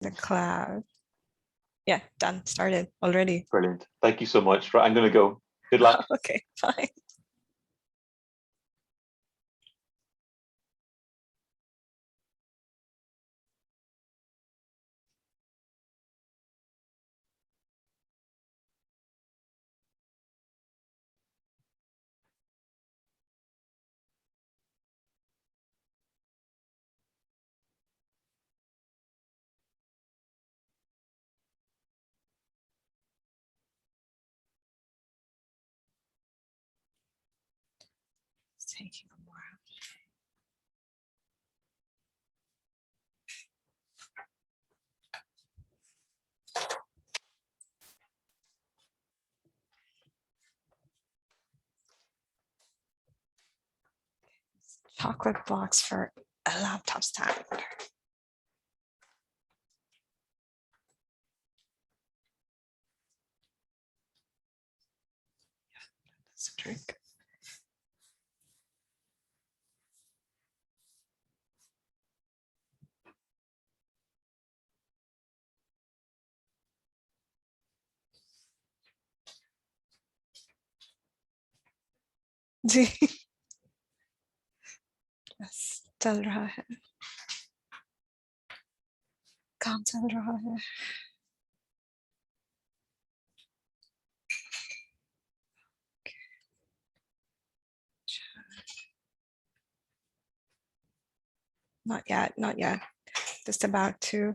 the cloud. Yeah, done, started already. Brilliant. Thank you so much. Right, I'm going to go. Good luck. Okay, fine. It's taking a while. Chocolate box for a laptop stand. That's a trick. जी बस चल रहा है, काम चल रहा है. Not yet, not yet. Just about to.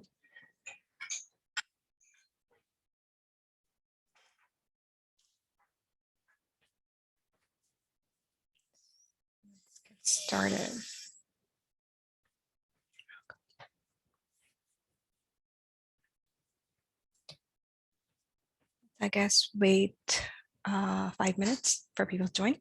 Let's get started. I guess wait 5 minutes for people to join.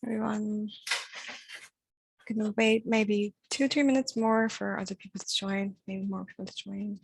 Everyone can wait maybe 2-3 minutes more for other people to join, maybe more people to join.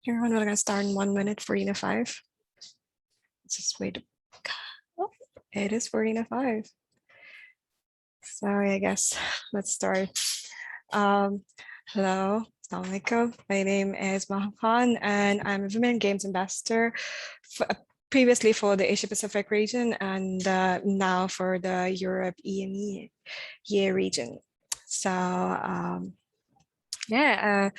Everyone, we're gonna start in 1 minute, 14:05. Let's just wait. Oh, it is 14:05. So I guess let's start. Hello, Assalamualaikum. My name is Mahum and I'm a Women Games Ambassador, previously for the Asia Pacific region and now for the Europe EMEA region. So yeah,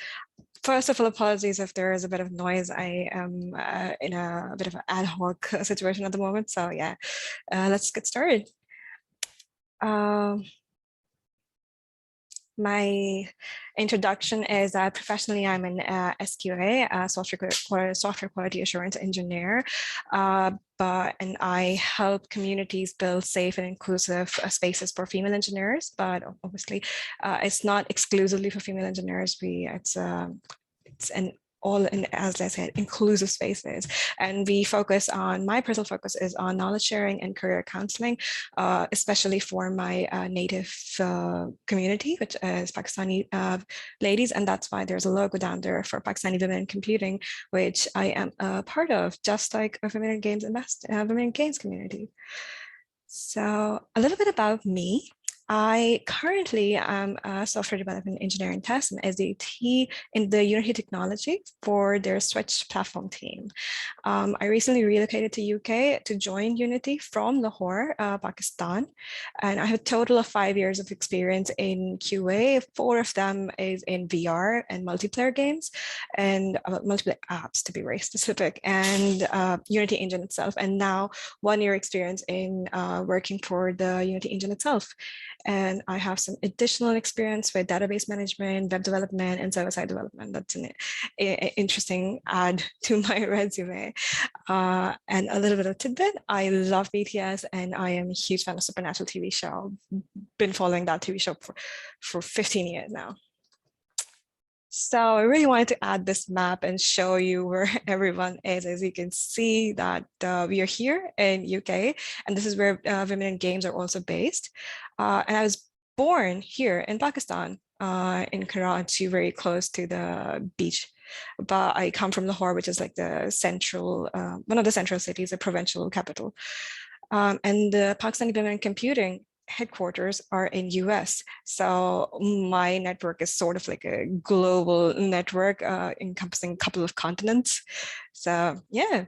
first of all, apologies if there is a bit of noise. I am in a bit of an ad hoc situation at the moment. So yeah, let's get started. My introduction is that professionally I'm an SQA, software quality assurance engineer. and I help communities build safe and inclusive spaces for female engineers. But obviously, it's not exclusively for female engineers. It's an all in, as I said, inclusive spaces. And we focus on, my personal focus is on knowledge sharing and career counseling, especially for my native community, which is Pakistani ladies. And that's why there's a logo down there for Pakistani Women in Computing, which I am a part of, just like a Women in Games Women in Games community. So a little bit about me. I currently am a software development engineering test and SDET in the Unity technology for their Switch platform team. I recently relocated to UK to join Unity from Lahore, Pakistan. And I have a total of 5 years of experience in QA. 4 of them is in VR and multiplayer games and multiplayer apps, to be very specific, and Unity engine itself. And now 1 year experience in working for the Unity engine itself. And I have some additional experience with database management, web development, and server-side development. That's an interesting add to my resume. And a little bit of tidbit, I love BTS and I am a huge fan of Supernatural TV show. Been following that TV show for 15 years now. So I really wanted to add this map and show you where everyone is. As you can see that we are here in UK, and this is where Women in Games are also based. And I was born here in Pakistan, in Karachi, very close to the beach. But I come from Lahore, which is like the central, one of the central cities, the provincial capital. And the Pakistani Women in Computing headquarters are in US. So my network is sort of like a global network encompassing a couple of continents. So yeah.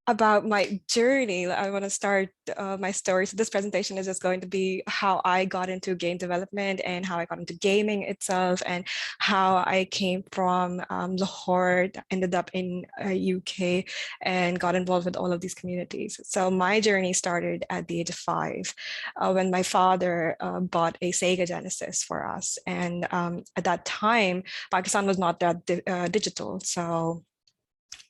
About my journey, I want to start my story. So this presentation is just going to be how I got into game development and how I got into gaming itself and how I came from Lahore, ended up in UK and got involved with all of these communities. So my journey started at the age of 5 when my father bought a Sega Genesis for us. And at that time, Pakistan was not that digital. So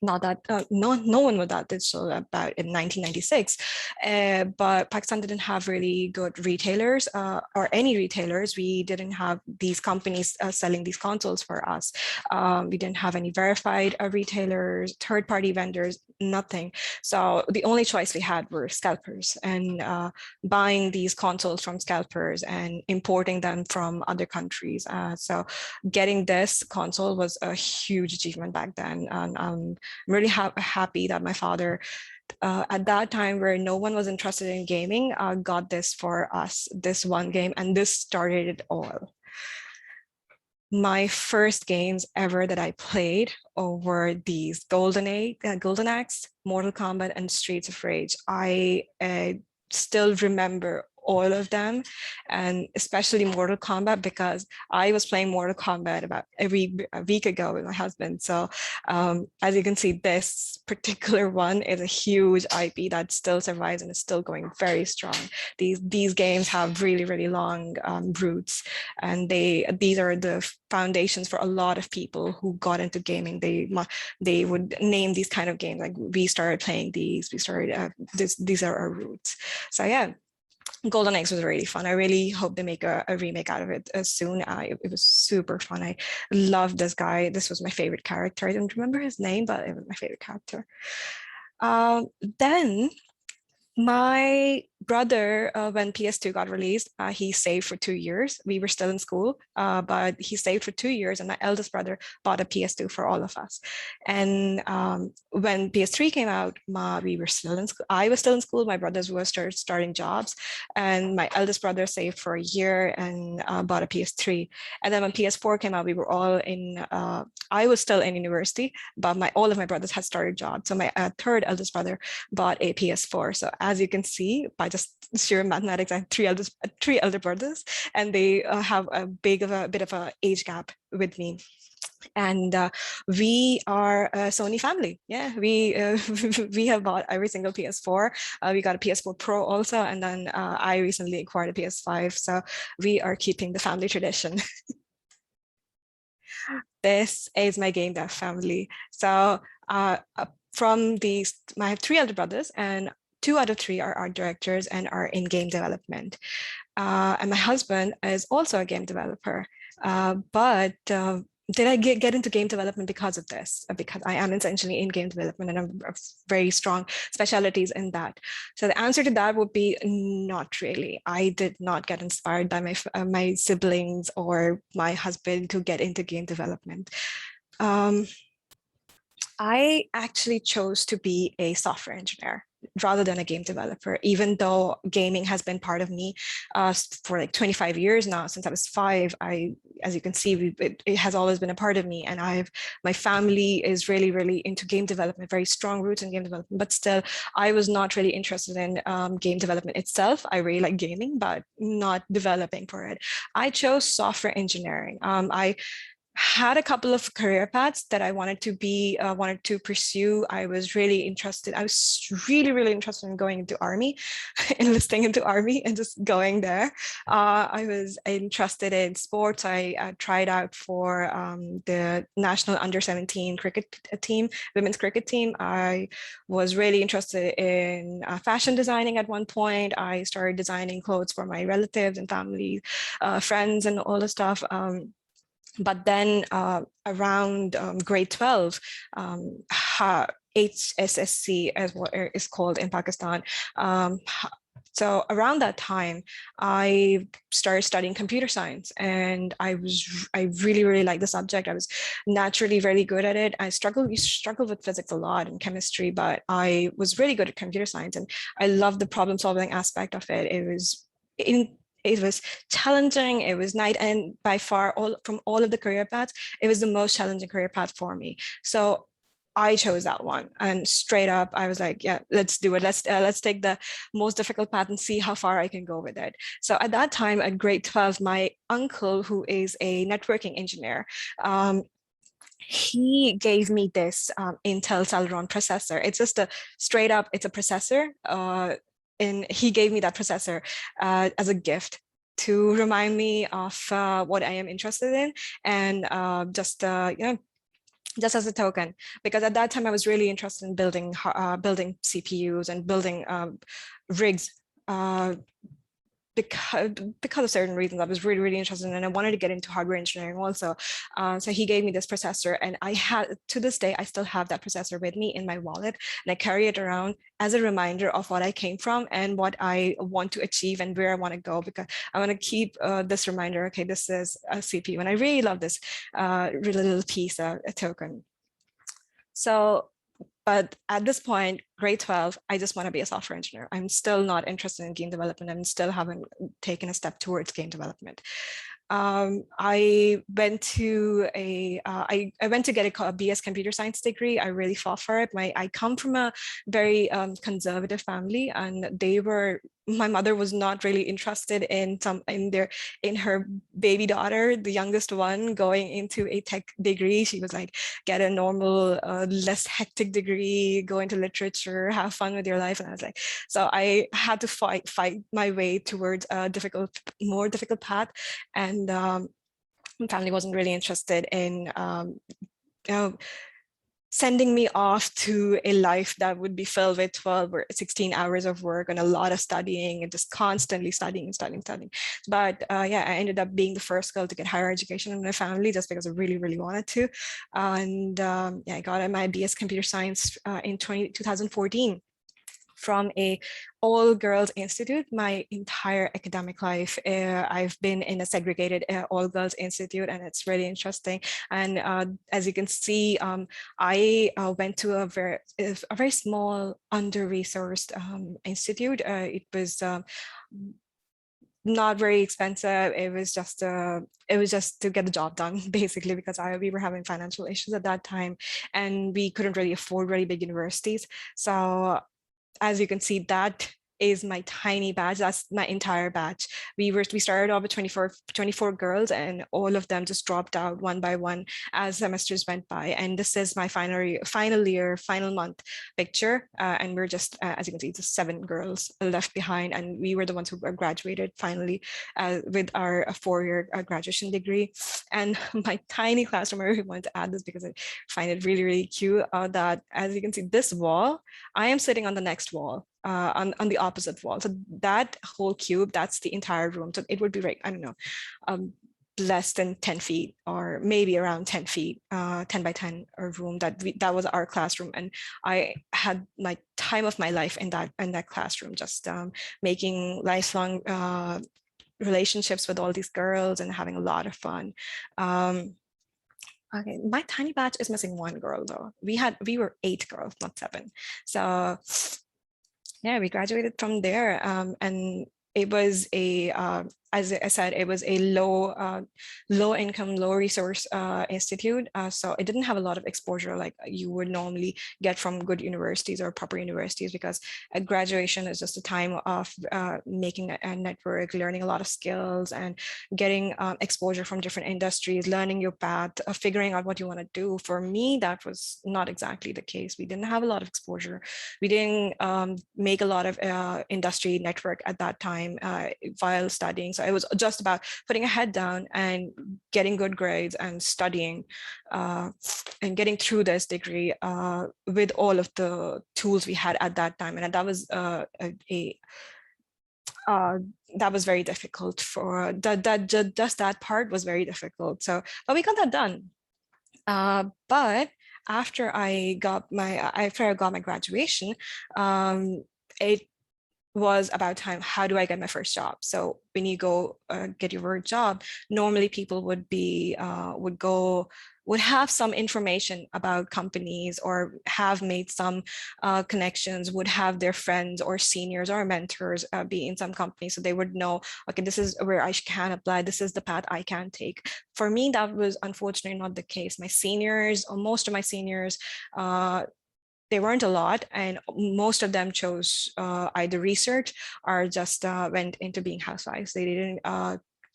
not that no one was that digital about in 1996, but Pakistan didn't have really good retailers or any retailers. We didn't have these companies selling these consoles for us. We didn't have any verified retailers, third-party vendors, nothing. So the only choice we had were scalpers and buying these consoles from scalpers and importing them from other countries. So getting this console was a huge achievement back then. And I'm really happy that my father, at that time where no one was interested in gaming, got this for us, this one game, and this started it all. My first games ever that I played were these Golden Axe, Mortal Kombat, and Streets of Rage. I still remember all of them, and especially Mortal Kombat, because I was playing Mortal Kombat about a week ago with my husband. So as you can see, this particular one is a huge IP that still survives and is still going very strong. These games have really, really long roots, and these are the foundations for a lot of people who got into gaming. They would name these kind of games like, we started playing these, we started these are our roots. So yeah. Golden Eggs was really fun. I really hope they make a remake out of it soon. It was super fun. I loved this guy. This was my favorite character. I don't remember his name, but it was my favorite character. Then my brother, when PS2 got released, he saved for 2 years. We were still in school, but he saved for 2 years, and my eldest brother bought a PS2 for all of us. And when PS3 came out, we were still in school. I was still in school. My brothers were starting jobs, and my eldest brother saved for a year and bought a PS3. And then when PS4 came out, we were all in. I was still in university, but all of my brothers had started jobs. So my third eldest brother bought a PS4. So as you can see, by just sheer mathematics, I have three elder brothers, and they have a bit of a age gap with me. And we are a Sony family. Yeah, we we have bought every single PS4. We got a PS4 Pro also, and then I recently acquired a PS5. So we are keeping the family tradition. This is my game dev family. So from these, I have 3 elder brothers, and 2 out of 3 are art directors and are in game development. And my husband is also a game developer. But did I get into game development because of this? Because I am essentially in game development and I'm very strong specialties in that. So the answer to that would be not really. I did not get inspired by my siblings or my husband to get into game development. I actually chose to be a software engineer rather than a game developer, even though gaming has been part of me for like 25 years now. Since I was 5, as you can see, it has always been a part of me. And my family is really, really into game development, very strong roots in game development, but still I was not really interested in game development itself. I really like gaming, but not developing for it. I chose software engineering. I had a couple of career paths that I wanted to pursue. I was really interested. I was really, really interested in going into army, enlisting into army and just going there. I was interested in sports. I tried out for the national under-17 cricket team, women's cricket team. I was really interested in fashion designing at one point. I started designing clothes for my relatives and family, friends and all the stuff. But then around grade 12, HSSC as what is called in Pakistan. So around that time, I started studying computer science, and I really, really liked the subject. I was naturally very good at it. We struggled with physics a lot and chemistry, but I was really good at computer science, and I loved the problem solving aspect of it. It was challenging. It was night, and by far, from all of the career paths, it was the most challenging career path for me. So I chose that one, and straight up, I was like, yeah, let's do it. Let's take the most difficult path and see how far I can go with it. So at that time, at grade 12, my uncle, who is a networking engineer, he gave me this Intel Celeron processor. It's just straight up, it's a processor. And he gave me that processor as a gift to remind me of what I am interested in, and just as a token, because at that time I was really interested in building CPUs and building rigs. Because of certain reasons, I was really, really interested in, and I wanted to get into hardware engineering also. So he gave me this processor, and to this day, I still have that processor with me in my wallet, and I carry it around as a reminder of what I came from and what I want to achieve and where I want to go, because I want to keep this reminder, okay, this is a CPU, and I really love this really little piece, a token. So, but at this point, grade 12, I just want to be a software engineer. I'm still not interested in game development. I'm still haven't taken a step towards game development. I went to I went to get a BS computer science degree. I really fought for it. I come from a very conservative family, and my mother was not really interested in her baby daughter, the youngest one, going into a tech degree. She was like, get a normal, less hectic degree, go into literature, have fun with your life. And I was like, so I had to fight my way towards a more difficult path. And my family wasn't really interested in sending me off to a life that would be filled with 12 or 16 hours of work and a lot of studying and just constantly studying. But yeah, I ended up being the first girl to get higher education in my family just because I really, really wanted to. And yeah, I got my BS computer science in 2014. From a all-girls institute. My entire academic life, I've been in a segregated all-girls institute, and it's really interesting. And as you can see, I went to a very small, under-resourced institute. It was not very expensive. It was just to get the job done, basically, because we were having financial issues at that time, and we couldn't really afford really big universities. So as you can see, that is my tiny batch. That's my entire batch. We started off with 24 girls, and all of them just dropped out one by one as semesters went by. And this is my final month picture. And we're just, as you can see, just 7 girls left behind. And we were the ones who graduated finally with our 4-year graduation degree. And my tiny classroom, I really wanted to add this because I find it really, really cute that, as you can see, this wall, I am sitting on the next wall, on the opposite wall. So that whole cube, that's the entire room. So it would be like, I don't know, less than 10 feet or maybe around 10 feet, 10 by 10 a room. That was our classroom. And I had my time of my life in that classroom, just making lifelong relationships with all these girls and having a lot of fun. Okay, my tiny batch is missing 1 girl though. We were 8 girls, not 7. So yeah, we graduated from there, and it was as I said, it was a low income, low resource institute. So it didn't have a lot of exposure like you would normally get from good universities or proper universities, because graduation is just a time of making a network, learning a lot of skills, and getting exposure from different industries, learning your path, figuring out what you want to do. For me, that was not exactly the case. We didn't have a lot of exposure. We didn't make a lot of industry network at that time while studying. So it was just about putting a head down and getting good grades and studying and getting through this degree with all of the tools we had at that time. And that was that was very difficult for just that part was very difficult. So, but we got that done. But after I got my graduation, it was about time, how do I get my first job? So when you go get your first job, normally people would have some information about companies or have made some connections, would have their friends or seniors or mentors be in some companies. So they would know, okay, this is where I can apply. This is the path I can take. For me, that was unfortunately not the case. My seniors, or most of my seniors, they weren't a lot, and most of them chose either research or just went into being housewives. They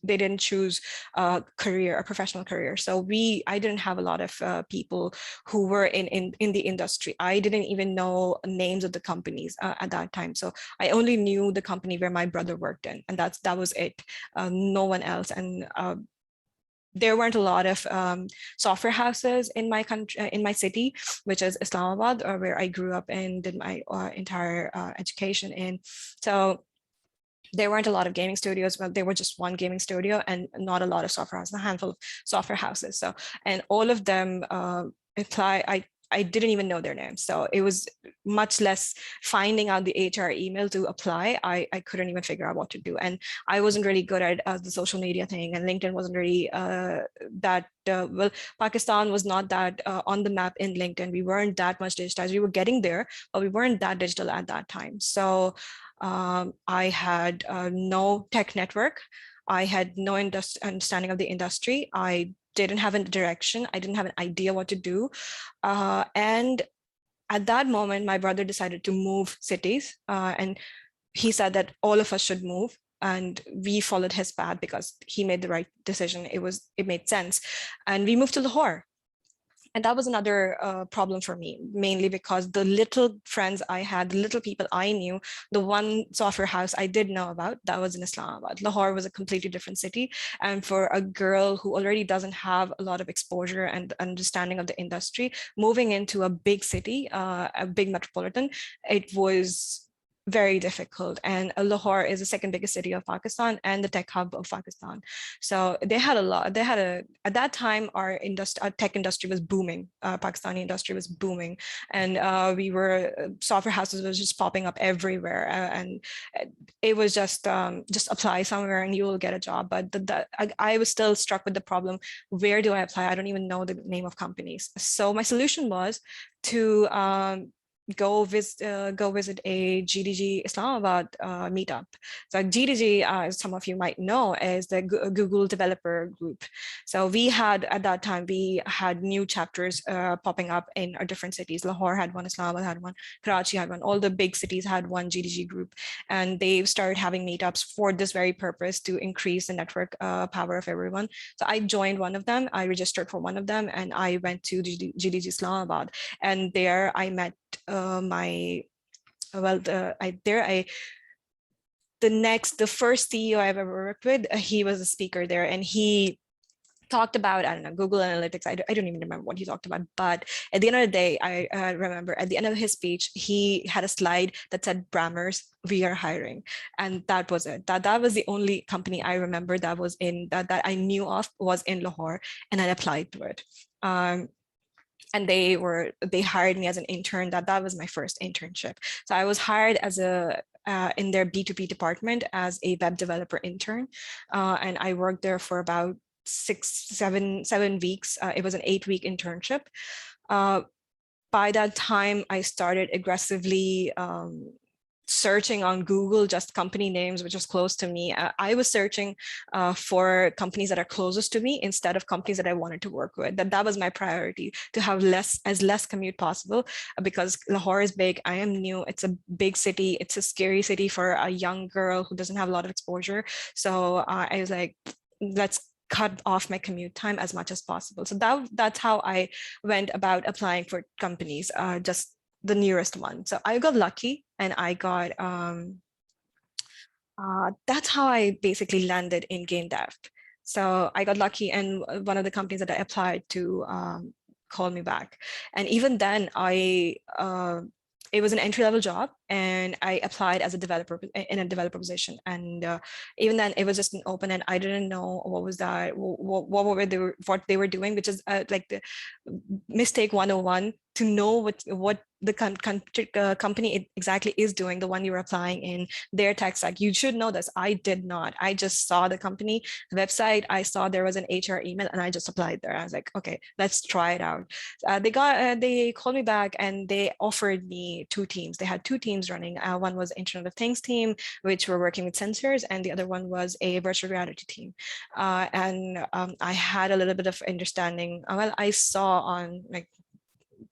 didn't choose a career, a professional career. So I didn't have a lot of people who were in the industry. I didn't even know names of the companies at that time. So I only knew the company where my brother worked in, and that was it. No one else. And there weren't a lot of software houses in my country, in my city, which is Islamabad, or where I grew up and did my entire education in. So there weren't a lot of gaming studios, but there were just one gaming studio and not a lot of software houses, a handful of software houses. So, and all of them I didn't even know their names. So it was much less finding out the HR email to apply. I couldn't even figure out what to do. And I wasn't really good at the social media thing, and LinkedIn wasn't really well, Pakistan was not that on the map in LinkedIn. We weren't that much digitized. We were getting there, but we weren't that digital at that time. So I had no tech network. I had no understanding of the industry. I didn't have a direction. I didn't have an idea what to do. And at that moment, my brother decided to move cities. And he said that all of us should move. And we followed his path because he made the right decision. It made sense. And we moved to Lahore. And that was another problem for me, mainly because the little friends I had, the little people I knew, the one software house I did know about, that was in Islamabad. Lahore was a completely different city. And for a girl who already doesn't have a lot of exposure and understanding of the industry, moving into a big city, a big metropolitan, it was very difficult. And Lahore is the second biggest city of Pakistan and the tech hub of Pakistan. So they had a lot. At that time, our tech industry was booming. Pakistani industry was booming, and software houses was just popping up everywhere. And it was just apply somewhere and you will get a job. But I was still struck with the problem. Where do I apply? I don't even know the name of companies. So my solution was to go visit a GDG Islamabad meetup. So GDG, as some of you might know, is the Google developer group. So we had, at that time, we had new chapters popping up in our different cities. Lahore had one, Islamabad had one, Karachi had one. All the big cities had one GDG group, and they started having meetups for this very purpose, to increase the network power of everyone. So I joined one of them. I registered for one of them, and I went to GDG Islamabad, and there I met the first CEO I've ever worked with. He was a speaker there, and he talked about, I don't know, Google Analytics. I don't even remember what he talked about, but at the end of the day, I remember at the end of his speech, he had a slide that said, "Brammers, we are hiring," and that was it. That was the only company I remember that was in that I knew of was in Lahore, and I applied to it. And they hired me as an intern. That was my first internship. So I was hired as in their B2B department as a web developer intern, and I worked there for about 7 weeks. It was an 8-week internship. By that time, I started aggressively searching on Google just company names, which was close to me. I was searching for companies that are closest to me instead of companies that I wanted to work with. That was my priority, to have less commute possible, because Lahore is big. I am new. It's a big city. It's a scary city for a young girl who doesn't have a lot of exposure. So I was like, let's cut off my commute time as much as possible. So that's how I went about applying for companies, just the nearest one. So I got lucky, and I got that's how I basically landed in game dev. So I got lucky, and one of the companies that I applied to called me back. And even then, it was an entry-level job, and I applied as a developer in a developer position. And even then, it was just an open, and I didn't know what was that, what they were doing, which is like the mistake 101, to know what the company exactly is doing, the one you're applying in, their tech stack. You should know this. I did not. I just saw the company website. I saw there was an HR email, and I just applied there. I was like, okay, let's try it out. They called me back, and they offered me 2 teams. They had 2 teams running. One was Internet of Things team, which were working with sensors, and the other one was a virtual reality team. I had a little bit of understanding. Well, I saw on like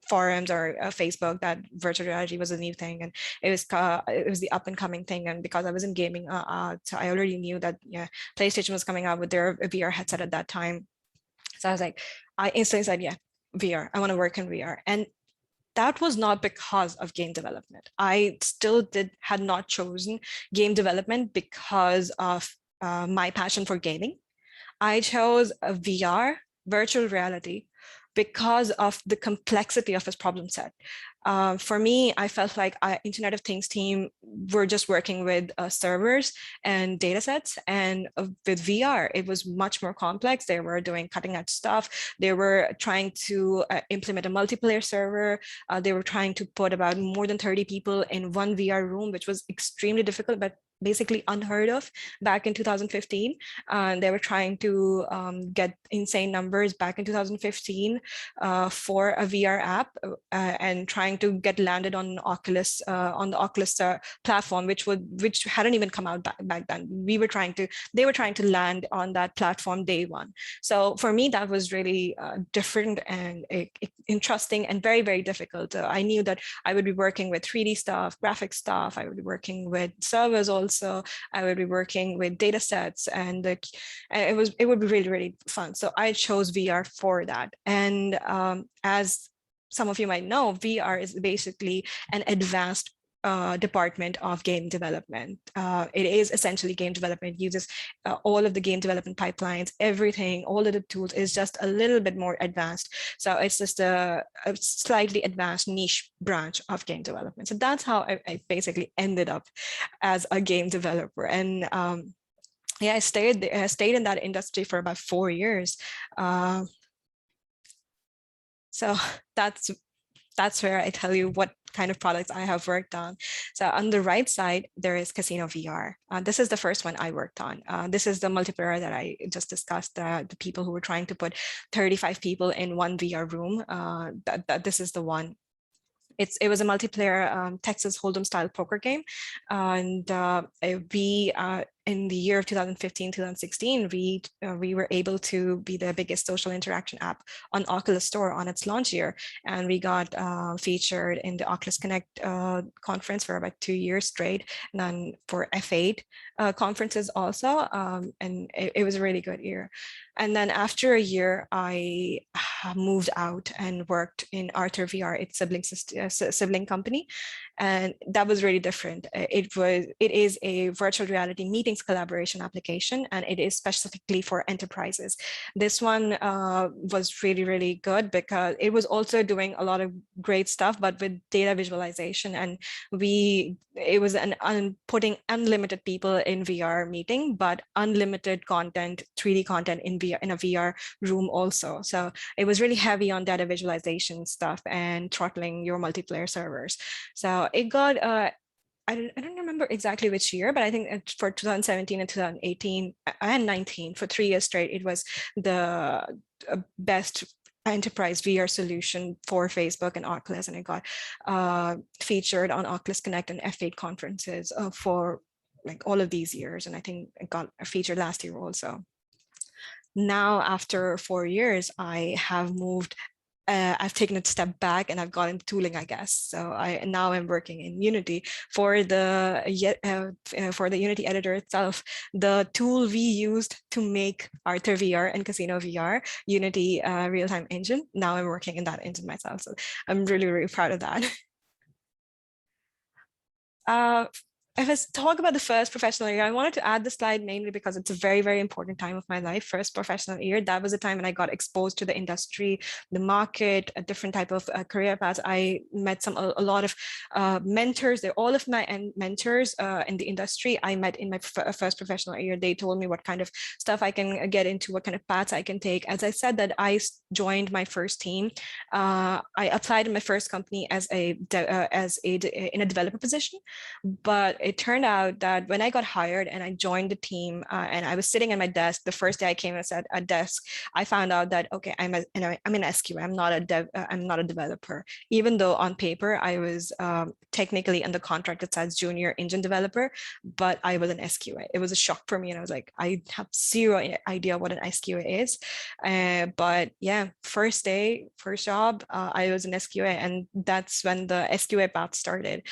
forums or Facebook that virtual reality was a new thing, and it was the up and coming thing. And because I was in gaming, so I already knew that PlayStation was coming out with their VR headset at that time. So I was like, I instantly said, yeah, VR. I want to work in VR. And that was not because of game development. I still had not chosen game development because of my passion for gaming. I chose a VR, virtual reality, because of the complexity of his problem set. For me, I felt like Internet of Things team were just working with servers and data sets, and with VR, it was much more complex. They were doing cutting edge stuff. They were trying to implement a multiplayer server. They were trying to put about more than 30 people in one VR room, which was extremely difficult, but basically unheard of back in 2015. They were trying to get insane numbers back in 2015 for a VR app, and trying to get landed on Oculus, on the Oculus platform, which hadn't even come out back then. They were trying to land on that platform day one. So for me, that was really different and interesting and very, very difficult. I knew that I would be working with 3D stuff, graphic stuff. I would be working with servers also. I would be working with data sets, and it would be really, really fun. So I chose VR for that. And as some of you might know, VR is basically an advanced department of game development. It is essentially game development. It uses all of the game development pipelines, everything, all of the tools is just a little bit more advanced. So it's just a slightly advanced niche branch of game development. So that's how I basically ended up as a game developer. And yeah, I stayed in that industry for about 4 years. So that's where I tell you what kind of products I have worked on. So on the right side, there is Casino VR. This is the first one I worked on. This is the multiplayer that I just discussed, the people who were trying to put 35 people in one VR room. This is the one. it was a multiplayer Texas Hold'em style poker game, and we in the year of 2015, 2016, we were able to be the biggest social interaction app on Oculus Store on its launch year, and we got featured in the Oculus Connect conference for about 2 years straight, and then for F8 conferences also, and it was a really good year. And then after a year, I moved out and worked in Arthur VR, its sibling company, and that was really different. It is a virtual reality meetings collaboration application, and it is specifically for enterprises. This one was really, really good because it was also doing a lot of great stuff, but with data visualization, and it was putting unlimited people in VR meeting, but unlimited content, 3D content in a VR room also. So it was really heavy on data visualization stuff and throttling your multiplayer servers. So it got I don't remember exactly which year, but I think for 2017 and 2018 and 19, for 3 years straight, it was the best enterprise VR solution for Facebook and Oculus, and it got featured on Oculus Connect and F8 conferences for like all of these years, and I think it got featured last year also. Now, after 4 years, I have moved. I've taken a step back and I've gone into tooling, I guess. So now I'm working in Unity for the Unity editor itself. The tool we used to make Arthur VR and Casino VR, Unity real-time engine. Now I'm working in that engine myself. So I'm really, really proud of that. If I talk about the first professional year, I wanted to add the slide mainly because it's a very, very important time of my life. First professional year, that was a time when I got exposed to the industry, the market, a different type of career paths. I met a lot of mentors. They're all of my mentors in the industry I met in my first professional year. They told me what kind of stuff I can get into, what kind of paths I can take. As I said that I joined my first team, I applied in my first company in a developer position, but it turned out that when I got hired and I joined the team and I was sitting at my desk, the first day I came and sat at desk, I found out that, okay, I'm an SQA, I'm not a developer. Even though on paper, I was technically in the contract, it says junior engine developer, but I was an SQA. It was a shock for me. And I was like, I have zero idea what an SQA is. But yeah, first day, first job, I was an SQA, and that's when the SQA path started.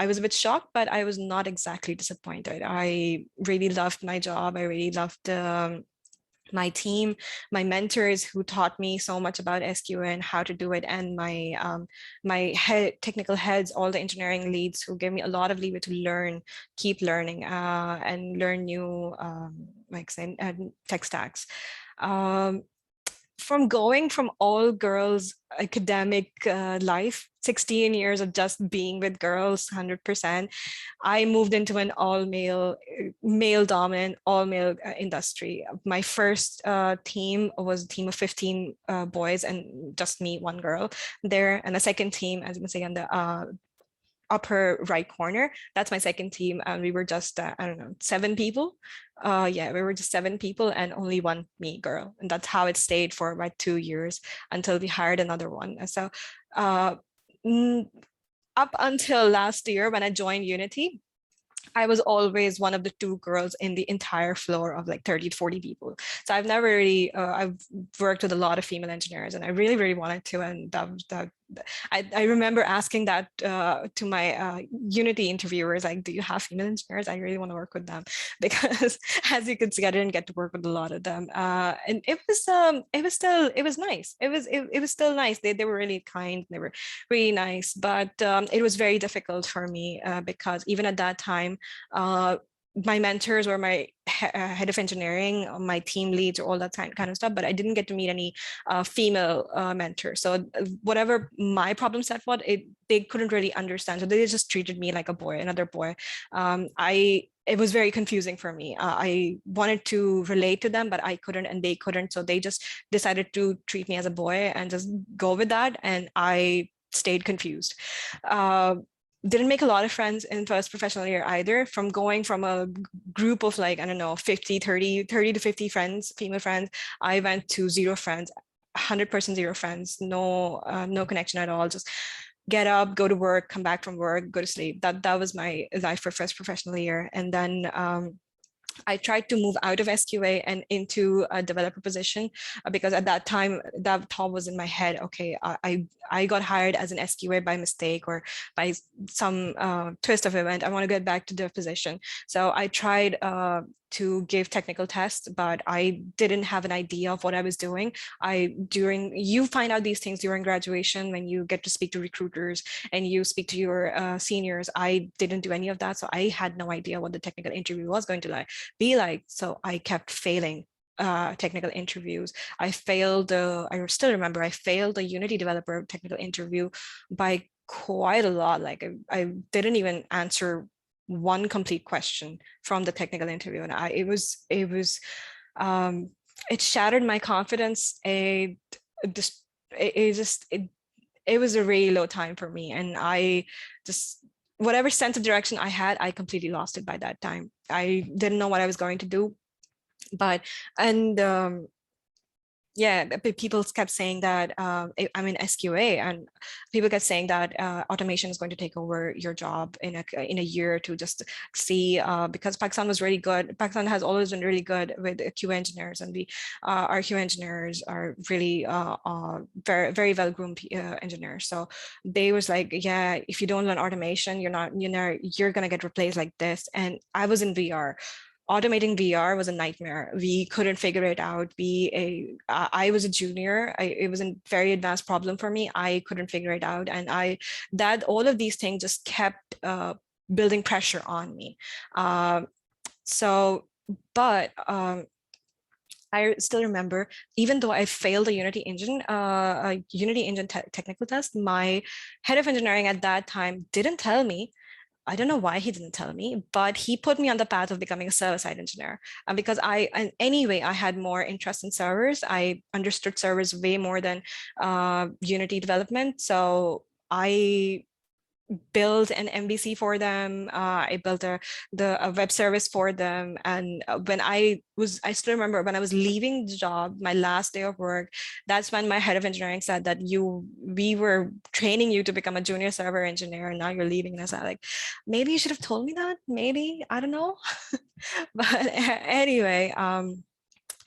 I was a bit shocked, but I was not exactly disappointed. I really loved my job. I really loved my team, my mentors who taught me so much about SQA and how to do it, and my technical heads, all the engineering leads who gave me a lot of leeway to learn, keep learning, and learn new tech stacks. From going from all girls academic life, 16 years of just being with girls 100%, I moved into an all male dominant, all male industry. My first team was a team of 15 boys and just me, one girl there. And the second team, as you can see on the upper right corner, that's my second team, and we were just I don't know, 7 people. Yeah, we were just 7 people and only one me girl, and that's how it stayed for about 2 years until we hired another one. So up until last year when I joined Unity, I was always one of the 2 girls in the entire floor of like 30 to 40 people. So I've never really, I've worked with a lot of female engineers, and I really, really wanted to. And I remember asking that to my Unity interviewers, like, do you have female engineers? I really want to work with them, because as you could see, I didn't get to work with a lot of them. And it was nice. It was still nice. They were really kind. They were really nice, but it was very difficult for me because even at that time, my mentors were my head of engineering, my team leads, or all that kind of stuff, but I didn't get to meet any female mentors. So whatever my problem set was, they couldn't really understand. So they just treated me like a boy, another boy. It was very confusing for me. I wanted to relate to them, but I couldn't, and they couldn't. So they just decided to treat me as a boy and just go with that. And I stayed confused. Didn't make a lot of friends in first professional year either. From going from a group of like, I don't know, 30 to 50 friends, female friends, I went to 0 friends. 100% zero friends, no connection at all. Just get up, go to work, come back from work, go to sleep. That was my life for first professional year. And then I tried to move out of SQA and into a developer position because at that time that thought was in my head. Okay, I got hired as an SQA by mistake or by some twist of event. I want to get back to the position. So I tried to give technical tests, but I didn't have an idea of what I was doing. You find out these things during graduation when you get to speak to recruiters and you speak to your seniors. I didn't do any of that, so I had no idea what the technical interview was going to be like. So I kept failing technical interviews. I still remember I failed the Unity developer technical interview by quite a lot. Like I didn't even answer one complete question from the technical interview, and it shattered my confidence. It was a really low time for me, and I just, whatever sense of direction I had, I completely lost it by that time. I didn't know what I was going to do, yeah, people kept saying that I'm in SQA, and people kept saying that automation is going to take over your job in a year to just see, because Pakistan was really good. Pakistan has always been really good with QA engineers, and our QA engineers are really very, very well-groomed engineers. So they was like, yeah, if you don't learn automation, you're gonna get replaced like this. And I was in VR. Automating VR was a nightmare. We couldn't figure it out. I was a junior. It was a very advanced problem for me. I couldn't figure it out. And all of these things just kept building pressure on me. I still remember, even though I failed the Unity Engine technical test, my head of engineering at that time didn't tell me. I don't know why he didn't tell me, but he put me on the path of becoming a server-side engineer. Because anyway, I had more interest in servers. I understood servers way more than Unity development. So I built an MVC for them. I built a web service for them. And I still remember when I was leaving the job, my last day of work, that's when my head of engineering said that we were training you to become a junior server engineer, and now you're leaving. And I was like, maybe you should have told me that. Maybe, I don't know. But anyway,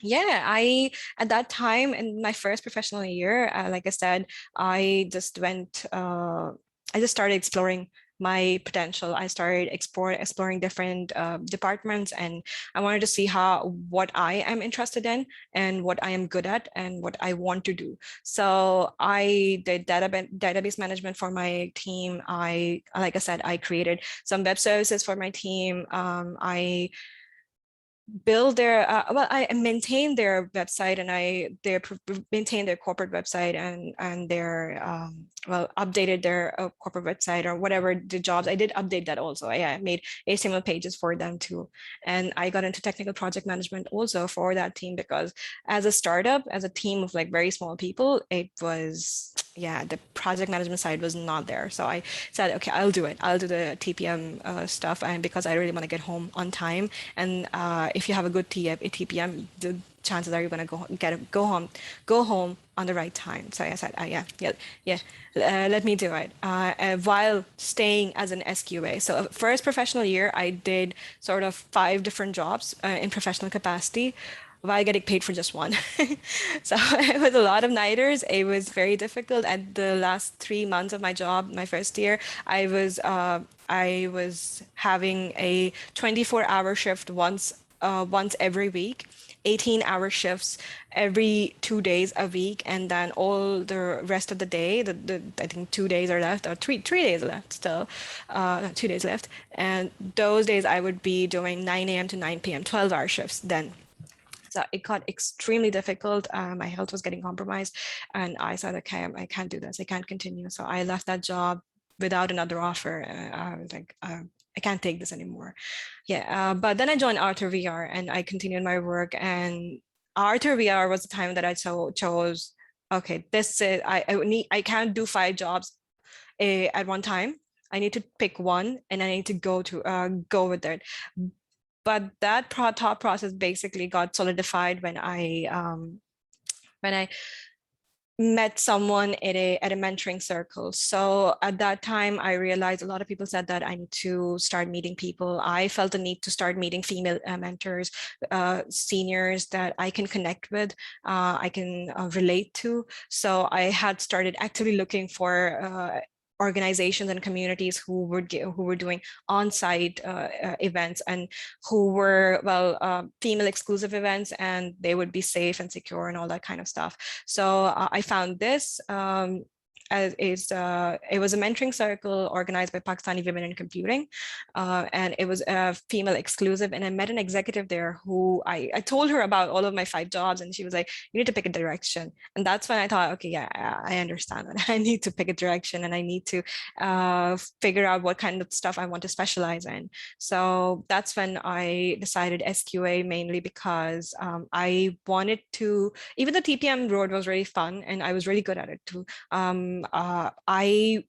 yeah, at that time in my first professional year, like I said, I just started exploring my potential. I started exploring different departments, and I wanted to see what I am interested in and what I am good at and what I want to do. So I did database management for my team. Like I said, I created some web services for my team. I I maintain their website, and they maintain their corporate website, and their updated their corporate website or whatever the jobs. I did update that also. I made HTML pages for them too. And I got into technical project management also for that team, because as a startup, as a team of like very small people, it was, yeah, the project management side was not there. So I said, okay, I'll do it. I'll do the TPM stuff, and because I really want to get home on time. And if you have a good TPM, the chances are you're going to go home on the right time. So I said, let me do it while staying as an SQA. So first professional year, I did sort of 5 different jobs in professional capacity, while getting paid for just one. So it was a lot of nighters. It was very difficult. At the last 3 months of my job, my first year, I was having a 24-hour shift once every week, 18-hour shifts every 2 days a week, and then all the rest of the day, I think 2 days are left, or three days left still, 2 days left, and those days I would be doing 9 a.m. to 9 p.m. 12-hour shifts then. So it got extremely difficult. My health was getting compromised, and I said, okay, I can't do this. I can't continue. So I left that job without another offer. I was like, I can't take this anymore. Yeah, but then I joined Arthur VR, and I continued my work. And Arthur VR was the time that I chose. Okay, this is I can't do 5 jobs at one time. I need to pick one, and I need to go with it. But that thought process basically got solidified when I met someone at a mentoring circle. So at that time, I realized a lot of people said that I need to start meeting people. I felt the need to start meeting female mentors, seniors that I can connect with, I can relate to. So I had started actively looking for organizations and communities who were doing on-site events, and who were female exclusive events, and they would be safe and secure and all that kind of stuff. So I found this. It was a mentoring circle organized by Pakistani Women in Computing, and it was a female exclusive. And I met an executive there who I told her about all of my 5 jobs, and she was like, "You need to pick a direction." And that's when I thought, okay, yeah, I understand that I need to pick a direction, and I need to figure out what kind of stuff I want to specialize in. So that's when I decided SQA, mainly because I wanted to, even the TPM road was really fun and I was really good at it too. I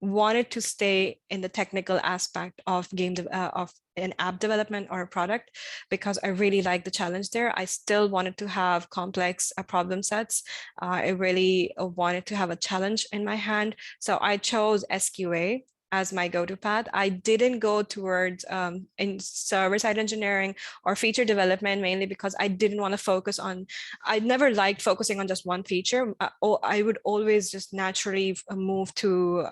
wanted to stay in the technical aspect of of an app development or a product, because I really like the challenge there. I still wanted to have complex problem sets. I really wanted to have a challenge in my hand. So I chose SQA as my go-to path. I didn't go towards in server-side engineering or feature development, mainly because I didn't want to focus on, I never liked focusing on just one feature. I would always just naturally move to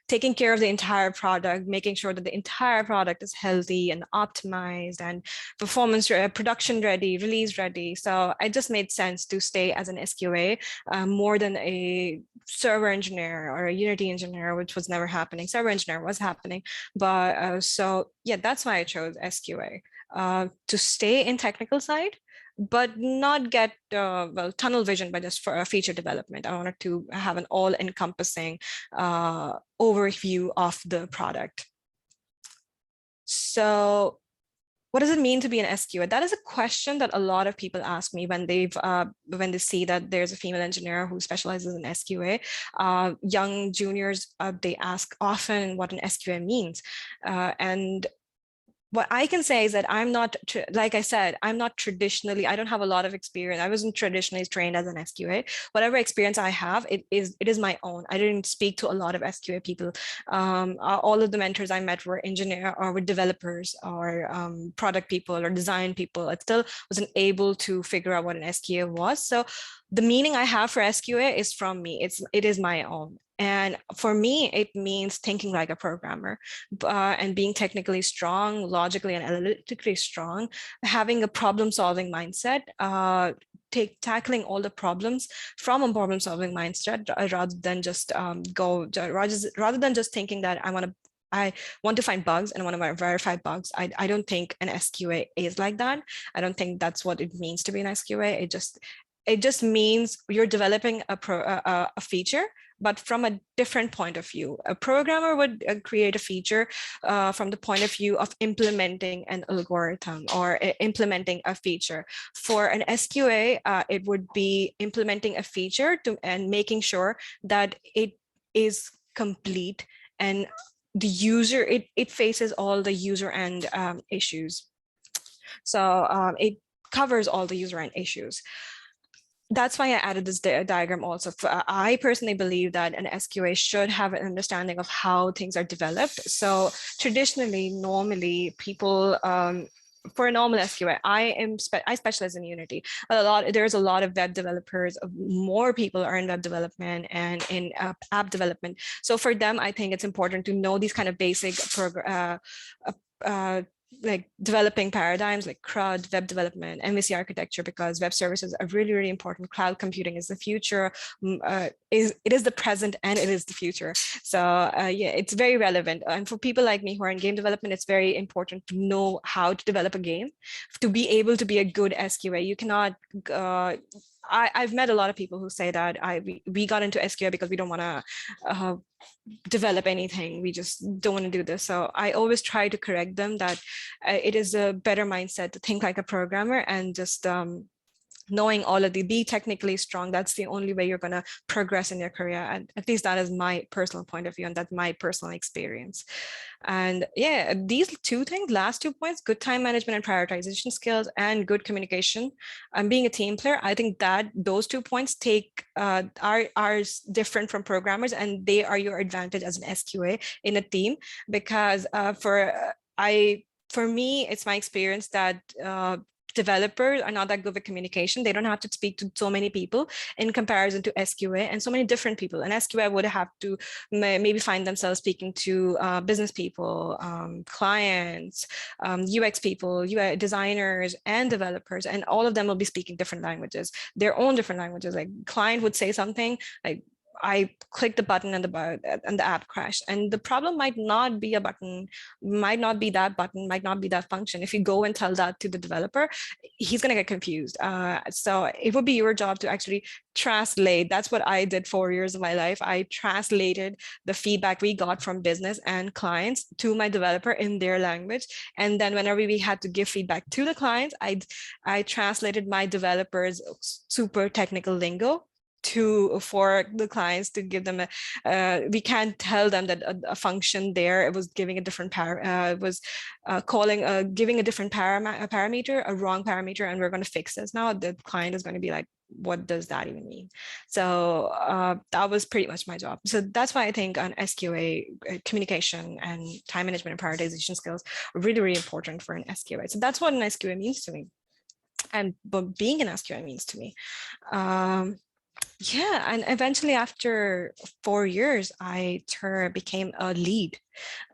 taking care of the entire product, making sure that the entire product is healthy and optimized and performance, production ready, release ready. So it just made sense to stay as an SQA more than a server engineer or a Unity engineer, which was never happening. Server engineer was happening, but so yeah, that's why I chose SQA, to stay in technical side, but not get tunnel vision by just for a feature development. I wanted to have an all-encompassing overview of the product. So what does it mean to be an SQA? That is a question that a lot of people ask me when they see that there's a female engineer who specializes in SQA. Young juniors, they ask often what an SQA means, and what I can say is that I'm not, like I said, I'm not traditionally, I don't have a lot of experience. I wasn't traditionally trained as an SQA. Whatever experience I have, it is my own. I didn't speak to a lot of SQA people. All of the mentors I met were engineer or were developers or product people or design people. I still wasn't able to figure out what an SQA was. So the meaning I have for SQA is from me. It is my own. And for me, it means thinking like a programmer, and being technically strong, logically and analytically strong, having a problem-solving mindset, tackling all the problems from a problem-solving mindset, rather than just rather than just thinking that I want to find bugs and I want to verify bugs. I don't think an SQA is like that. I don't think that's what it means to be an SQA. It just means you're developing a feature, but from a different point of view. A programmer would create a feature from the point of view of implementing an algorithm or implementing a feature. For an SQA, it would be implementing a feature and making sure that it is complete and the user, it faces all the user end issues. So it covers all the user end issues. That's why I added this diagram also. I personally believe that an SQA should have an understanding of how things are developed. So traditionally, normally people, for a normal SQA, I specialize in Unity. There's a lot of web developers. More people are in web development and in app development. So for them, I think it's important to know these kind of basic like developing paradigms like CRUD, web development, MVC architecture, because web services are really, really important. Cloud computing is the future, it is the present and it is the future. So yeah, it's very relevant. And for people like me who are in game development, it's very important to know how to develop a game, to be able to be a good SQA. You cannot, I've met a lot of people who say that we got into SQA because we don't want to develop anything. We just don't want to do this. So I always try to correct them that it is a better mindset to think like a programmer and just knowing all of the, be technically strong. That's the only way you're going to progress in your career. And at least that is my personal point of view, and that's my personal experience. And yeah, these two things, last 2 points, good time management and prioritization skills and good communication and being a team player, I think that those 2 points are different from programmers, and they are your advantage as an SQA in a team. Because for me, it's my experience that developers are not that good with communication. They don't have to speak to so many people in comparison to SQA, and so many different people. And SQA would have to maybe find themselves speaking to business people, clients, UX people, UI designers, and developers, and all of them will be speaking different languages, their own different languages. Like client would say something, like I click the button and the app crashed. And the problem might not be a button, might not be that button, might not be that function. If you go and tell that to the developer, he's going to get confused. So it would be your job to actually translate. That's what I did 4 years of my life. I translated the feedback we got from business and clients to my developer in their language. And then whenever we had to give feedback to the clients, I translated my developers' super technical lingo for the clients to give them we can't tell them that a function there, it was giving a different giving a different parameter, a wrong parameter, and we're going to fix this. Now the client is going to be like, what does that even mean? So that was pretty much my job. So that's why I think on SQA, communication and time management and prioritization skills are really, really important for an SQA. So that's what an SQA means to me, and but being an SQA means to me. Yeah, and eventually after 4 years, I became a lead.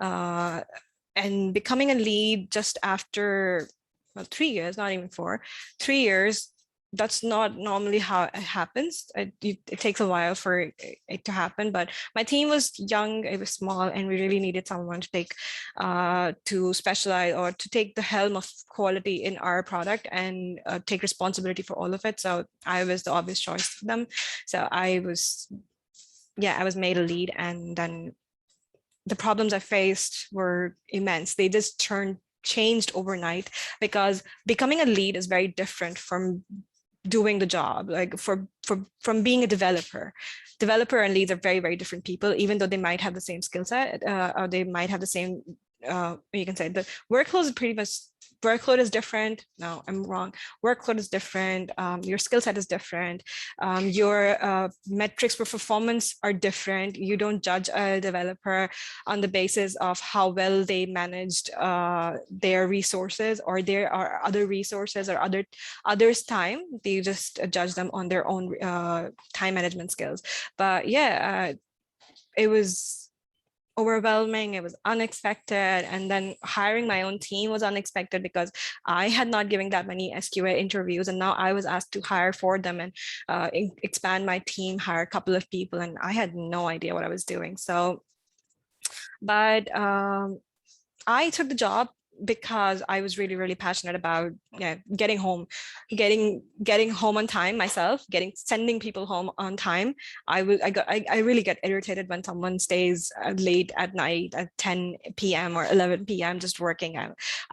And becoming a lead just after, well, 3 years, not even 4, 3 years, that's not normally how it happens. It takes a while for it to happen, but my team was young, it was small, and we really needed someone to take to specialize or to take the helm of quality in our product and take responsibility for all of it. So I was the obvious choice for them. So I was made a lead, and then the problems I faced were immense. They just changed overnight, because becoming a lead is very different from doing the job. Like from being a developer and leads are very, very different people, even though they might have the same skill set, or they might have the same you can say the workload is different. No, I'm wrong. Workload is different. Your skill set is different. Your metrics for performance are different. You don't judge a developer on the basis of how well they managed their resources, or there are other resources or others' time. They just judge them on their own time management skills. But yeah, it was overwhelming, it was unexpected, and then hiring my own team was unexpected, because I had not given that many SQA interviews, and now I was asked to hire for them and expand my team, hire a couple of people, and I had no idea what I was doing. So, but I took the job because I was really, really passionate about getting home on time myself, sending people home on time. I really get irritated when someone stays late at night at 10 p.m. or 11 p.m. just working.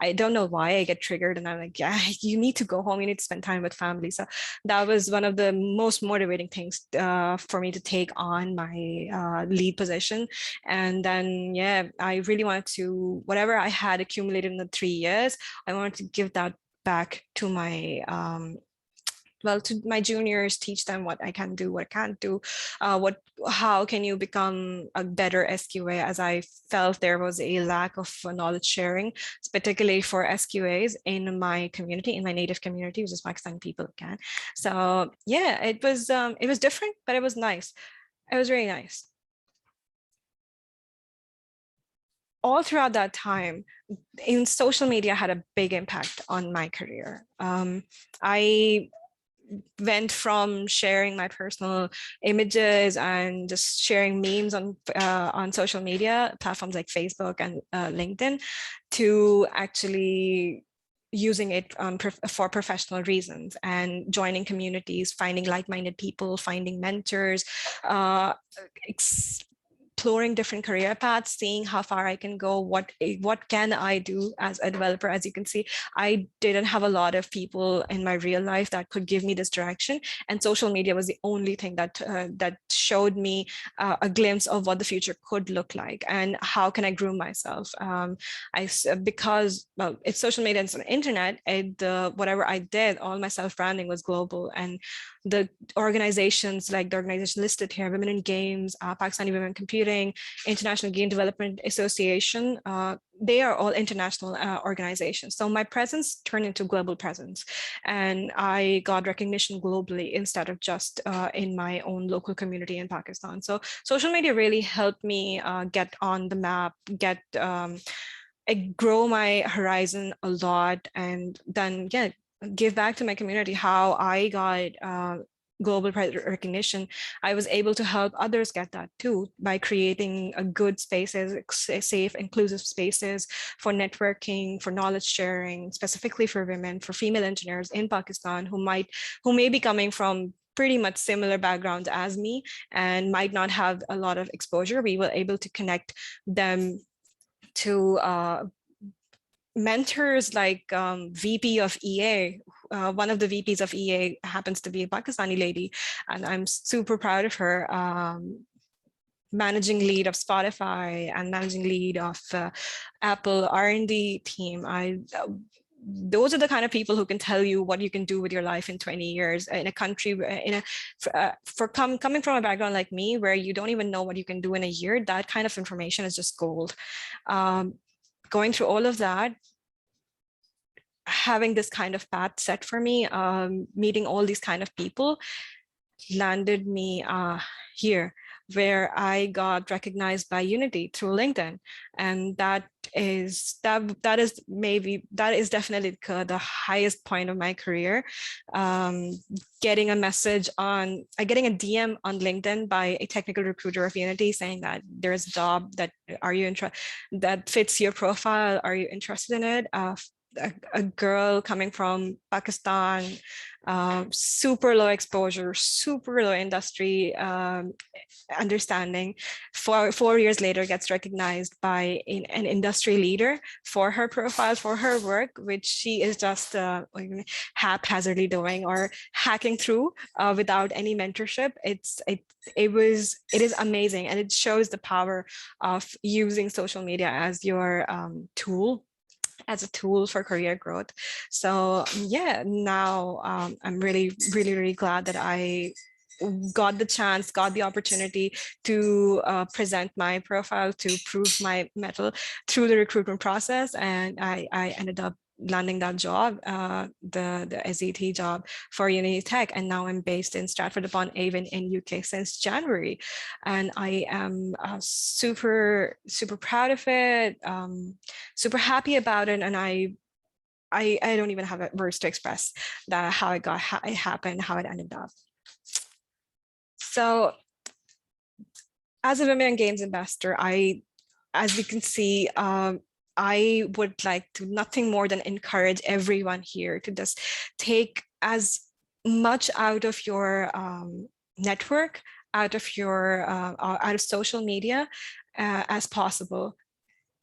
I don't know why I get triggered, and I'm like, yeah, you need to go home, you need to spend time with family. So that was one of the most motivating things for me to take on my lead position. And then I really wanted to, whatever I had accumulated in the 3 years, I wanted to give that back to my to my juniors, teach them what I can do, what I can't do, how can you become a better SQA, as I felt there was a lack of knowledge sharing, particularly for SQAs in my community, in my native community, which is Pakistani people again. So yeah, it was different, but it was nice. It was really nice. All throughout that time, in social media had a big impact on my career. I went from sharing my personal images and just sharing memes on social media platforms like Facebook and LinkedIn, to actually using it for professional reasons and joining communities, finding like-minded people, finding mentors, exploring different career paths, seeing how far I can go, what can I do as a developer. As you can see, I didn't have a lot of people in my real life that could give me this direction, and social media was the only thing that that showed me a glimpse of what the future could look like and how can I groom myself. Because well, it's social media and it's on the internet, whatever I did, all my self-branding was global, and the organizations like the organization listed here, Women in Games, Pakistani Women Computing, International Game Development Association, they are all international organizations. So my presence turned into global presence, and I got recognition globally instead of just in my own local community in Pakistan. So social media really helped me get on the map, grow my horizon a lot, and then give back to my community. How I got global recognition, I was able to help others get that too by creating a good spaces, safe, inclusive spaces for networking, for knowledge sharing, specifically for women, for female engineers in Pakistan who may be coming from pretty much similar backgrounds as me and might not have a lot of exposure. We were able to connect them to mentors like VP of EA. One of the VPs of EA happens to be a Pakistani lady, and I'm super proud of her. Managing lead of Spotify and managing lead of Apple R&D team. Those are the kind of people who can tell you what you can do with your life in 20 years in a country, coming from a background like me, where you don't even know what you can do in a year. That kind of information is just gold. Going through all of that, having this kind of path set for me, meeting all these kind of people, landed me here, where I got recognized by Unity through LinkedIn, and that is definitely the highest point of my career. Getting a DM on LinkedIn by a technical recruiter of Unity saying that there's a job that that fits your profile. Are you interested in it? A girl coming from Pakistan, super low exposure, super low industry understanding, 4 years later gets recognized by an industry leader for her profile, for her work, which she is just haphazardly doing or hacking through without any mentorship. It is amazing, and it shows the power of using social media as your tool, as a tool for career growth. So yeah, now I'm really, really, really glad that I got the opportunity to present my profile, to prove my mettle through the recruitment process. And I ended up landing that job, the SDET job for Unity Tech. And now I'm based in Stratford-upon-Avon in UK since January. And I am super, super proud of it, super happy about it. And I don't even have words to express how it happened, how it ended up. So as a Women in Games ambassador, as we can see, I would like to nothing more than encourage everyone here to just take as much out of your network, out of social media as possible,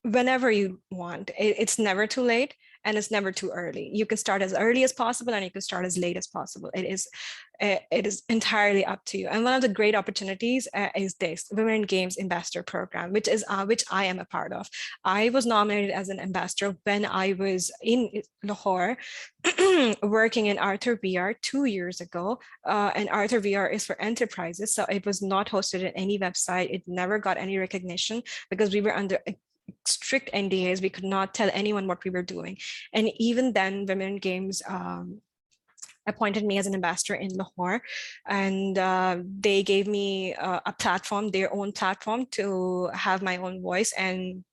whenever you want. It's never too late, and it's never too early. You can start as early as possible, and you can start as late as possible. It is entirely up to you. And one of the great opportunities is this Women in Games Ambassador Program, which I am a part of. I was nominated as an ambassador when I was in Lahore working in Arthur VR 2 years ago. And Arthur VR is for enterprises, so it was not hosted in any website. It never got any recognition because we were under strict NDAs. We could not tell anyone what we were doing. And even then, Women in Games appointed me as an ambassador in Lahore, and they gave me a platform, their own platform, to have my own voice and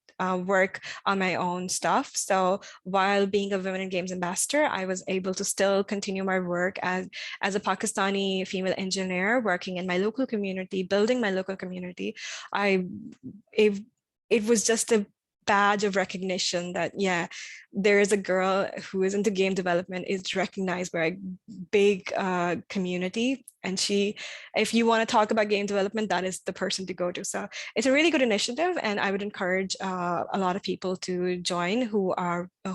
work on my own stuff. So while being a Women in Games ambassador, I was able to still continue my work as a Pakistani female engineer, working in my local community, building my local community. It was just a badge of recognition that, yeah, there is a girl who is into game development, is recognized by a big community and if you want to talk about game development, that is the person to go to. So it's a really good initiative, and I would encourage a lot of people to join who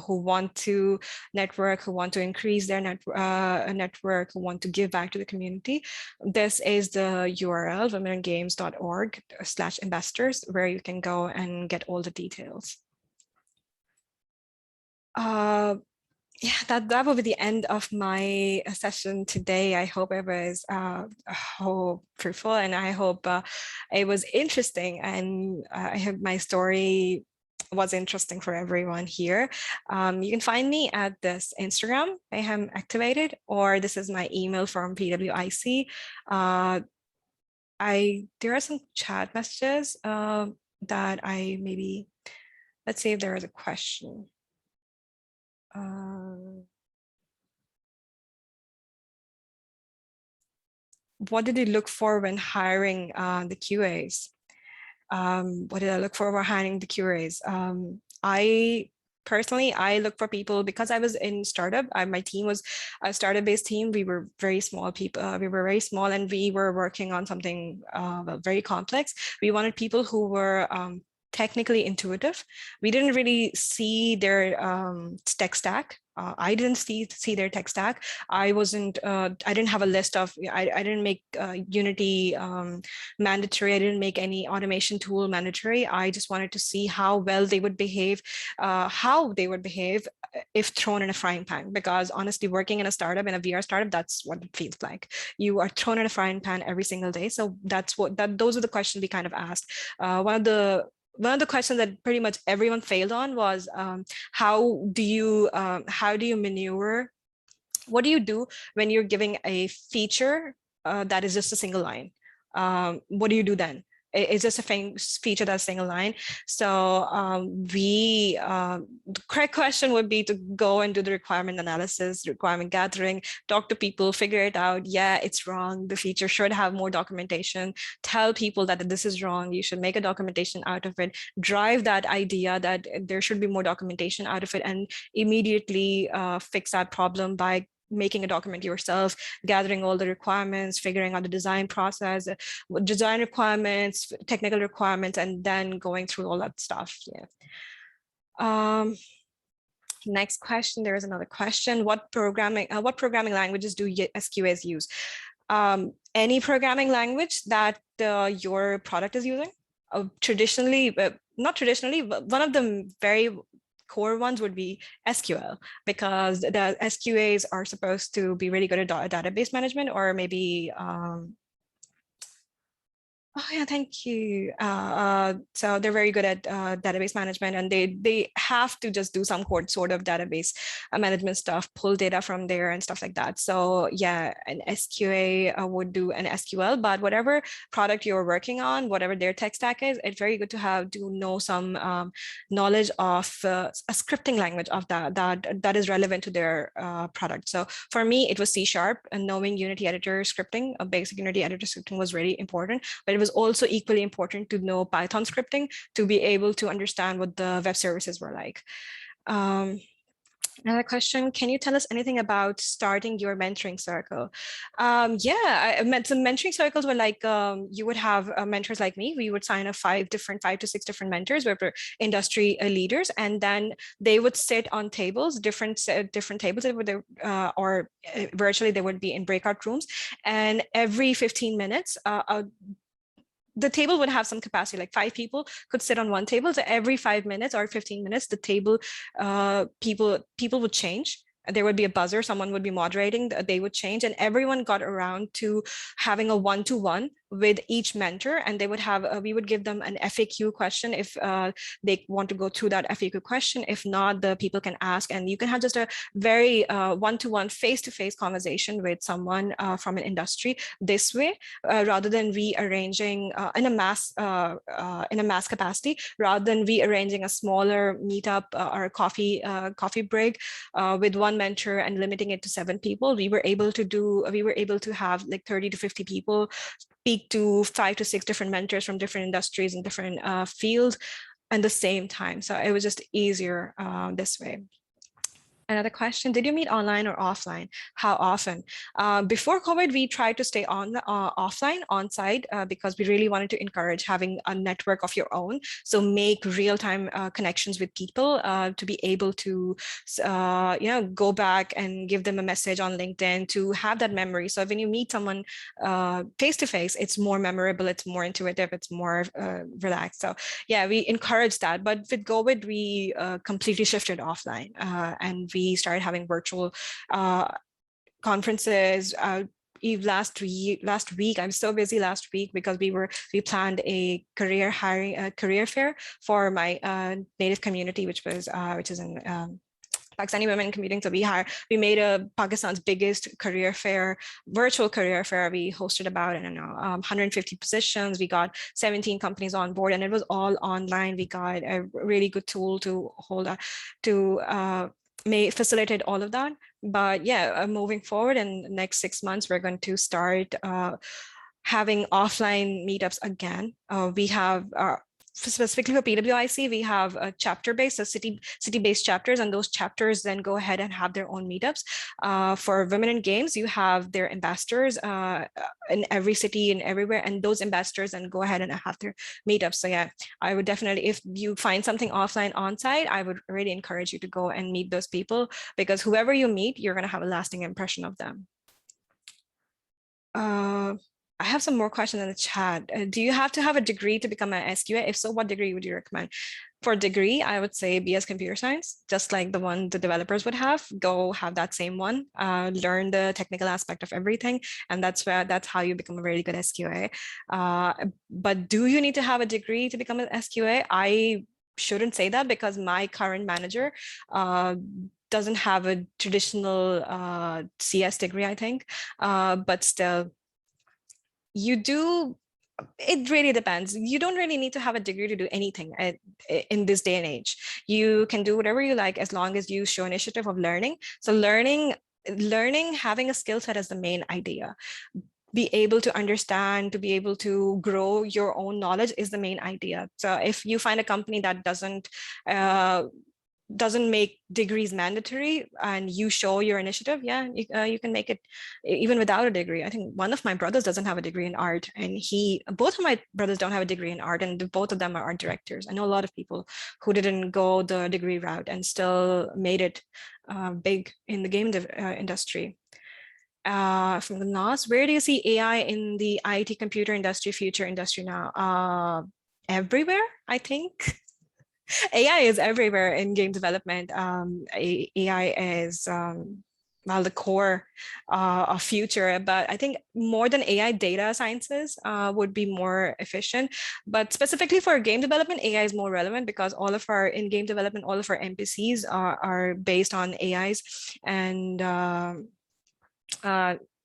want to network, who want to increase their network, who want to give back to the community. This is the URL, womenandgames.org/investors, where you can go and get all the details. Yeah, that will be the end of my session today. I hope it was fruitful, and I hope it was interesting, and I hope my story was interesting for everyone here. You can find me at this Instagram, Mahum Activated, or this is my email from PWIC. There are some chat messages that I maybe, let's see if there is a question. What did you look for when hiring the QAs? What did I look for when hiring the QAs? I personally look for people, because I was in startup. My team was a startup-based team. We were very small people. We were very small, and we were working on something very complex. We wanted people who were technically intuitive. We didn't really see their tech stack. I didn't see their tech stack. I didn't have a list of, I didn't make Unity mandatory. I didn't make any automation tool mandatory. I just wanted to see how well they would behave, if thrown in a frying pan. Because honestly, working in a startup, in a VR startup, that's what it feels like. You are thrown in a frying pan every single day. So those are the questions we kind of asked. One of the questions that pretty much everyone failed on was how do you maneuver? What do you do when you're giving a feature that is just a single line? What do you do then? It's just a feature that's a single line. So the correct question would be to go and do the requirement analysis, requirement gathering, talk to people, figure it out. Yeah, it's wrong. The feature should have more documentation. Tell people that this is wrong. You should make a documentation out of it. Drive that idea that there should be more documentation out of it, and immediately fix that problem by making a document yourself, gathering all the requirements, figuring out the design process, design requirements, technical requirements, and then going through all that stuff. Yeah. Next question. There is another question. What programming languages do SQAs use? Any programming language that your product is using. Not traditionally, but one of the very core ones would be SQL, because the SQAs are supposed to be really good at database management, or maybe oh yeah, thank you. So they're very good at database management, and they have to just do some sort of database management stuff, pull data from there and stuff like that. So yeah, an SQA would do an SQL, but whatever product you're working on, whatever their tech stack is, it's very good to know some knowledge of a scripting language of that is relevant to their product. So for me, it was C#, and knowing Unity editor scripting, a basic Unity editor scripting was really important, but it was also equally important to know Python scripting to be able to understand what the web services were like. Another question, can you tell us anything about starting your mentoring circle? Yeah, some mentoring circles were like, you would have mentors like me. We would sign up 5 to 6 different mentors, where we're industry leaders, and then they would sit on tables, different tables, or virtually they would be in breakout rooms, and every 15 minutes, the table would have some capacity, like 5 people could sit on one table. So every 5 minutes or 15 minutes, the table, people would change. There would be a buzzer, someone would be moderating, they would change, and everyone got around to having a one-to-one with each mentor, and they would have we would give them an FAQ question if they want to go through that FAQ question. If not, the people can ask, and you can have just a very one-to-one, face-to-face conversation with someone from an industry this way, rather than rearranging in a mass capacity, rather than rearranging a smaller meetup or a coffee break with one mentor and limiting it to 7 people. We were able to have like 30 to 50 people speak to 5 to 6 different mentors from different industries and different fields at the same time. So it was just easier this way. Another question, did you meet online or offline? How often? Before COVID, we tried to stay offline, on site, because we really wanted to encourage having a network of your own. So make real-time connections with people to be able to, go back and give them a message on LinkedIn to have that memory. So when you meet someone face-to-face, it's more memorable, it's more intuitive, it's more relaxed. So yeah, we encourage that. But with COVID, we completely shifted offline, and we started having virtual conferences. Last week, I'm so busy last week because we planned a career fair for my native community, which is in Pakistani Women commuting. So we made Pakistan's biggest career fair, virtual career fair. We hosted about, I don't know, 150 positions. We got 17 companies on board, and it was all online. We got a really good tool to facilitate all of that. But yeah, moving forward in the next 6 months, we're going to start having offline meetups again. We have specifically for PWIC, we have a chapter-based, so city-based chapters, and those chapters then go ahead and have their own meetups. For Women in Games, you have their ambassadors in every city and everywhere, and those ambassadors then go ahead and have their meetups. So yeah, I would definitely, if you find something offline on-site, I would really encourage you to go and meet those people, because whoever you meet, you're going to have a lasting impression of them. I have some more questions in the chat. Do you have to have a degree to become an SQA? If so, what degree would you recommend? For a degree, I would say BS Computer Science, just like the one the developers would have. Go have that same one, learn the technical aspect of everything, and that's how you become a really good SQA. But do you need to have a degree to become an SQA? I shouldn't say that, because my current manager doesn't have a traditional CS degree, I think, but still, it really depends. You don't really need to have a degree to do anything in this day and age. You can do whatever you like as long as you show initiative of learning. So learning, having a skill set is the main idea. Be able to understand, to be able to grow your own knowledge is the main idea. So if you find a company that doesn't make degrees mandatory and you show your initiative, yeah, you can make it even without a degree. I think one of my brothers doesn't have a degree in art, and both of my brothers don't have a degree in art, and both of them are art directors. I know a lot of people who didn't go the degree route and still made it big in the game industry. From the NAS, where do you see AI in the IT computer industry, future industry now? Everywhere, I think. AI is everywhere in game development. AI is the core of future, but I think more than AI, data sciences would be more efficient. But specifically for game development, AI is more relevant, because all of our in-game development, all of our NPCs are based on AIs, and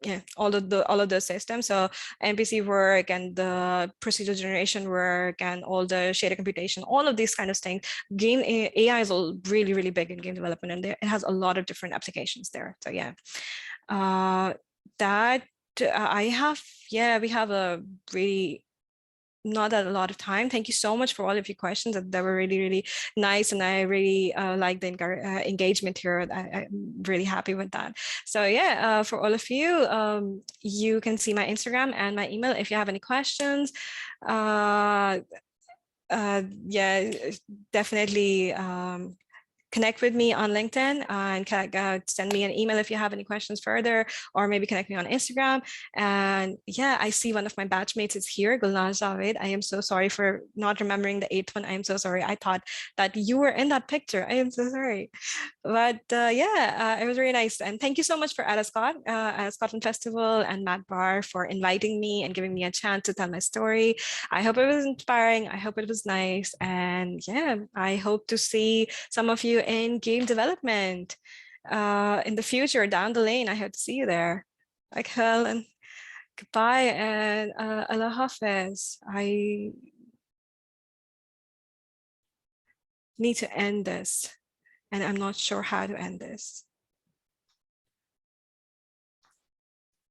yeah, all of the systems. So NPC work and the procedural generation work and all the shader computation, all of these kind of things. Game AI is really, really big in game development, and it has a lot of different applications there. So yeah, we have a really not a lot of time. Thank you so much for all of your questions. That were really, really nice, and I really like the engagement here. I'm really happy with that. So yeah, for all of you, you can see my Instagram and my email if you have any questions. Yeah, definitely connect with me on LinkedIn and send me an email if you have any questions further, or maybe connect me on Instagram. And yeah, I see one of my batchmates is here, Gulnaz Javed. I am so sorry for not remembering the 8th one. I am so sorry. I thought that you were in that picture. I am so sorry. But yeah, it was really nice. And thank you so much for Scott Festival, and Matt Barr for inviting me and giving me a chance to tell my story. I hope it was inspiring. I hope it was nice. And yeah, I hope to see some of you in game development in the future, down the lane. I hope to see you there. Like hell, and goodbye, and Allah Hafiz. I need to end this, and I'm not sure how to end this.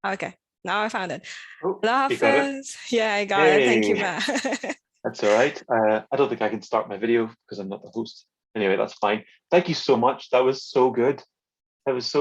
Okay, now I found it. Oh, Allah Hafiz. Yeah, I got it. Thank you, Matt. That's all right. I don't think I can start my video because I'm not the host. Anyway, that's fine. Thank you so much. That was so good. I was so